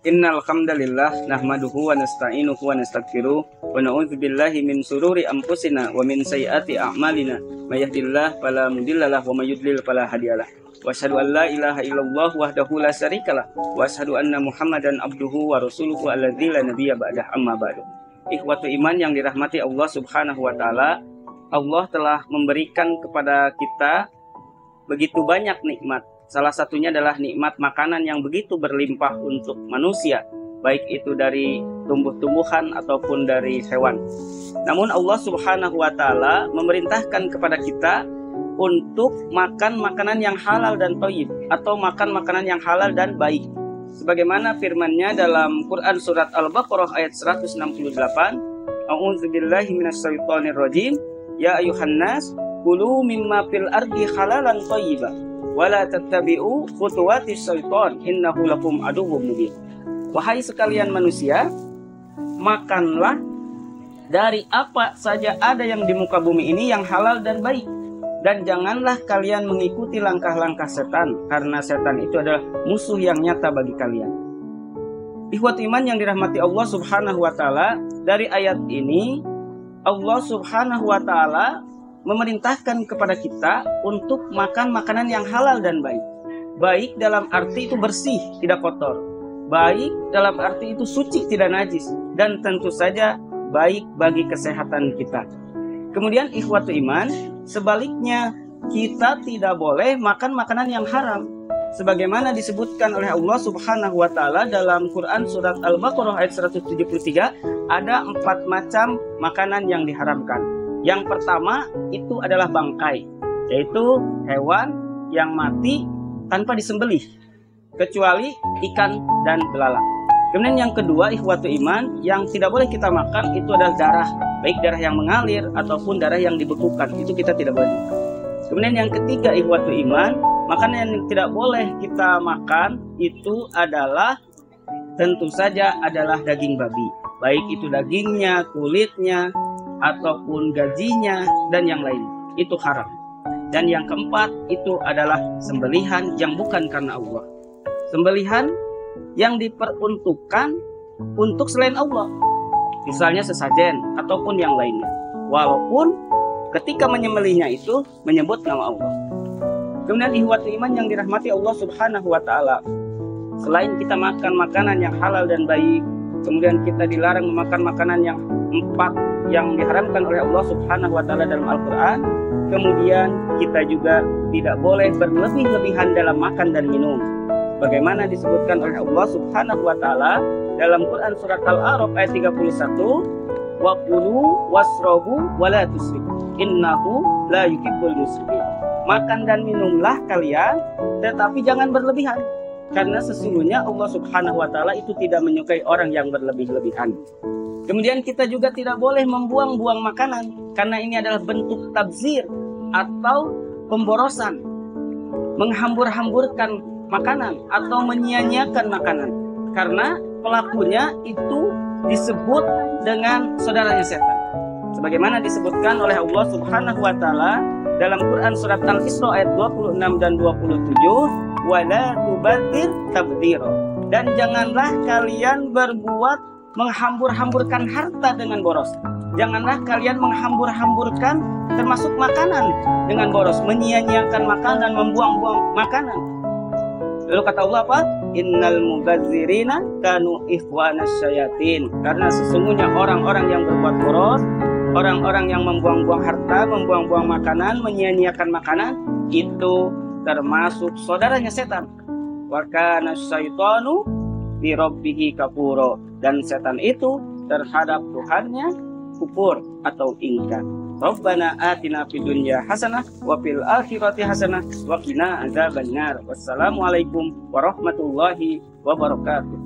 Innal hamdalillah nahmaduhu wa nasta'inuhu wa nastaghfiruh wa na'udzu billahi min sururi anfusina wa min sayyiati a'malina may yahdihillahu fala mudhillalah wa may yudlil fala hadiyalah wa asyhadu an la ilaha illallah wahdahu la syarikalah wa asyhadu anna muhammadan abduhu wa rasuluhu alladzi la nabiyya ba'dah amma ba'du. Ikhwatu iman yang dirahmati Allah Subhanahu wa taala, Allah telah memberikan kepada kita begitu banyak nikmat. Salah satunya adalah nikmat makanan yang begitu berlimpah untuk manusia, baik itu dari tumbuh-tumbuhan ataupun dari hewan. Namun Allah Subhanahu wa taala memerintahkan kepada kita untuk makan makanan yang halal dan thayyib, atau makan makanan yang halal dan baik. Sebagaimana firman-Nya dalam Quran surat Al-Baqarah ayat 168, A'udzubillahi minasyaitonir rajim, ya ayuhan nas kulu mimma fil ardi halalan thayyiban wala tattabi'u khutuwatis syaiton innahu lakum aduwwum mubin. Wahai sekalian manusia, makanlah dari apa saja ada yang di muka bumi ini yang halal dan baik, dan janganlah kalian mengikuti langkah-langkah setan, karena setan itu adalah musuh yang nyata bagi kalian. Ikhwat iman yang dirahmati Allah Subhanahu wa taala, dari ayat ini Allah Subhanahu wa taala memerintahkan kepada kita untuk makan makanan yang halal dan baik. Baik dalam arti itu bersih, tidak kotor. Baik dalam arti itu suci, tidak najis. Dan tentu saja baik bagi kesehatan kita. Kemudian ikhwatu iman, sebaliknya kita tidak boleh makan makanan yang haram. Sebagaimana disebutkan oleh Allah Subhanahu wa taala dalam Quran surat Al-Baqarah ayat 173, ada 4 macam makanan yang diharamkan. Yang pertama itu adalah bangkai, yaitu hewan yang mati tanpa disembelih, kecuali ikan dan belalang. Kemudian yang kedua, ikhwatu iman, yang tidak boleh kita makan itu adalah darah, baik darah yang mengalir ataupun darah yang dibekukan, itu kita tidak boleh makan. Kemudian yang ketiga, ikhwatu iman, makanan yang tidak boleh kita makan itu adalah tentu saja adalah daging babi, baik itu dagingnya, kulitnya, ataupun gajinya dan yang lain, itu haram. Dan yang keempat itu adalah sembelihan yang bukan karena Allah, sembelihan yang diperuntukkan untuk selain Allah, misalnya sesajen ataupun yang lainnya, walaupun ketika menyembelihnya itu menyebut nama Allah. Kemudian ikhwatu iman yang dirahmati Allah Subhanahu wa taala, selain kita makan makanan yang halal dan baik, kemudian kita dilarang memakan makanan yang 4 yang diharamkan oleh Allah Subhanahu wa taala dalam Al-Qur'an. Kemudian kita juga tidak boleh berlebih-lebihan dalam makan dan minum. Bagaimana disebutkan oleh Allah Subhanahu wa taala dalam Quran surat Al-A'raf ayat 31, wa qulu wasrabu wa la tusrifu innahu la yuhibbul musrifin. Makan dan minumlah kalian, tetapi jangan berlebihan, karena sesungguhnya Allah Subhanahu wa taala itu tidak menyukai orang yang berlebih-lebihan. Kemudian kita juga tidak boleh membuang-buang makanan, karena ini adalah bentuk tabzir atau pemborosan, menghambur-hamburkan makanan atau menyia-nyiakan makanan, karena pelakunya itu disebut dengan saudaranya setan. Sebagaimana disebutkan oleh Allah Subhanahu wa taala dalam Quran surat Al-Isra ayat 26 dan 27, wala tubadzir tabdzira, dan janganlah kalian berbuat menghambur-hamburkan harta dengan boros. Janganlah kalian menghambur-hamburkan termasuk makanan dengan boros, menyia-nyiakan makanan, membuang-buang makanan. Lalu kata Allah apa? Innal mubadzirina kanu ikhwanas syayatin. Karena sesungguhnya orang-orang yang berbuat boros, orang-orang yang membuang-buang harta, membuang-buang makanan, menyia-nyiakan makanan, itu termasuk saudaranya setan. Wa kana syaitanu bi rabbihi kafuro, dan setan itu terhadap Tuhannya kufur atau ingkar. Rabbana atina fid dunya hasanah wa fil akhirati hasanah wa qina adzabannar. Wassalamualaikum warahmatullahi wabarakatuh.